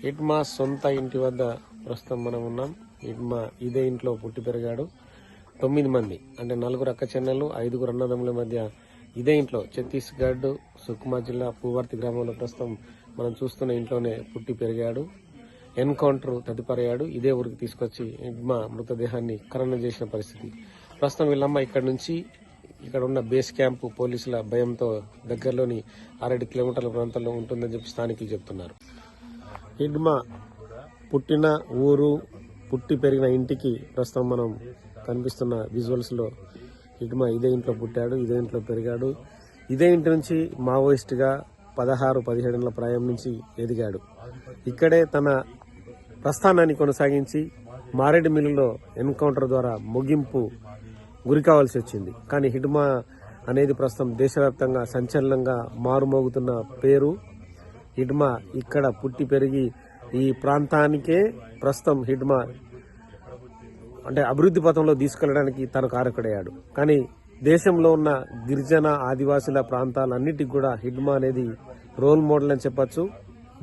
ఇడ్మా సొంత ఇంటి వద్ద ప్రస్తుతం మనం ఉన్నాం. ఇడ్మా ఇదే ఇంట్లో పుట్టి పెరిగాడు. 9 మంది అంటే 4 అక్క చెల్లెలు, 5 అన్నదమ్ముల మధ్య ఇదే ఇంట్లో ఛత్తీస్గఢ్ సుక్మా జిల్లా పూవర్తి గ్రామంలో ప్రస్తుతం మనం చూస్తున్న ఇంట్లోనే పుట్టి పెరిగాడు. ఎన్కౌంటర్ తదుపరయ్యాడు. ఇదే ఊరికి తీసుకొచ్చి ఇడ్మా మృతదేహాన్ని ఖననం చేసిన పరిస్థితి. ప్రస్తుతం వీళ్ళమ్మ ఇక్కడ ఉన్న బేస్ క్యాంపు పోలీసుల భయంతో దగ్గరలోని 6 కిలోమీటర్ల ప్రాంతంలో ఉంటుందని చెప్పి స్థానికులు చెప్తున్నారు. ఇడ్మా పుట్టిన ఊరు, పుట్టి పెరిగిన ఇంటికి ప్రస్తుతం మనం కనిపిస్తున్న విజువల్స్ లో ఇడ్మా ఇదే ఇంట్లో పుట్టాడు, ఇదే ఇంట్లో పెరిగాడు. ఇదే ఇంటి నుంచి మావోయిస్టుగా 16-17 ఏళ్ల ప్రాయం నుంచి ఎదిగాడు. ఇక్కడే తన ప్రస్థానాన్ని కొనసాగించి మారేడుమిల్లిలో ఎన్కౌంటర్ ద్వారా ముగింపు గురి కావాల్సి వచ్చింది. కానీ హిడ్మా అనేది ప్రస్తుతం దేశవ్యాప్తంగా సంచలనంగా మారుమోగుతున్న పేరు. హిడ్మా ఇక్కడ పుట్టి పెరిగి ఈ ప్రాంతానికే ప్రస్తుతం హిడ్మా అంటే అభివృద్ధి పథంలో తీసుకెళ్లడానికి తన కారకుడయ్యాడు. కానీ దేశంలో ఉన్న గిరిజన ఆదివాసుల ప్రాంతాలన్నిటికీ కూడా హిడ్మా అనేది రోల్ మోడల్ అని చెప్పొచ్చు.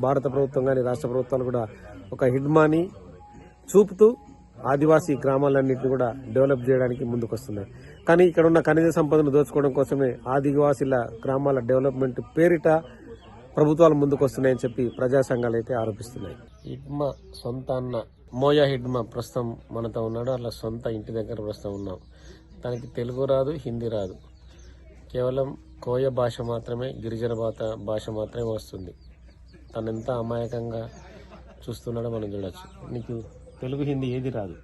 భారత ప్రభుత్వం కానీ రాష్ట్ర ప్రభుత్వాలు కూడా ఒక హిడ్మాని చూపుతూ ఆదివాసీ గ్రామాలన్నింటినీ కూడా డెవలప్ చేయడానికి ముందుకొస్తున్నాయి. కానీ ఇక్కడ ఉన్న ఖనిజ సంపదను దోచుకోవడం కోసమే ఆదివాసీల గ్రామాల డెవలప్మెంట్ పేరిట ప్రభుత్వాలు ముందుకొస్తున్నాయని చెప్పి ప్రజా సంఘాలు అయితే ఆరోపిస్తున్నాయి. హిడ్మా సొంత అన్న మోయా హిడ్మా ప్రస్తుతం మనతో ఉన్నాడు. అలా సొంత ఇంటి దగ్గర ప్రస్తుతం ఉన్నాం. తనకి తెలుగు రాదు, హిందీ రాదు, కేవలం కోయ భాష మాత్రమే, గిరిజన భాష మాత్రమే వస్తుంది. తనెంత అమాయకంగా చూస్తున్నాడో మనం చూడొచ్చు. నీకు తెలుగు, హిందీ ఏది రాదు?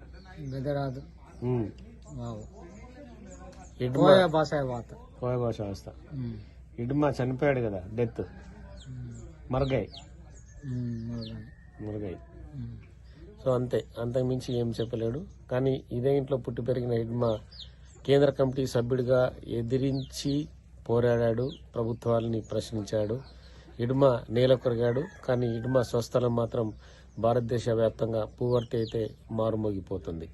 రాదు. కోయ భాష వస్తా. ఇడ్మా చనిపోయాడు కదా, డెత్ మరగాయ్. సో అంతే, అంతకుమించి ఏం చెప్పలేడు. కానీ ఇదే ఇంట్లో పుట్టి పెరిగిన ఇడ్మా కేంద్ర కమిటీ సభ్యుడిగా ఎదిరించి పోరాడాడు, ప్రభుత్వాలని ప్రశ్నించాడు. ఇడ్మా నేల కొరిగాడు. కానీ ఇడ్మా స్వస్థలం మాత్రం భారతదేశ వ్యాప్తంగా పూవర్తి అయితే మారుమోగిపోతుంది.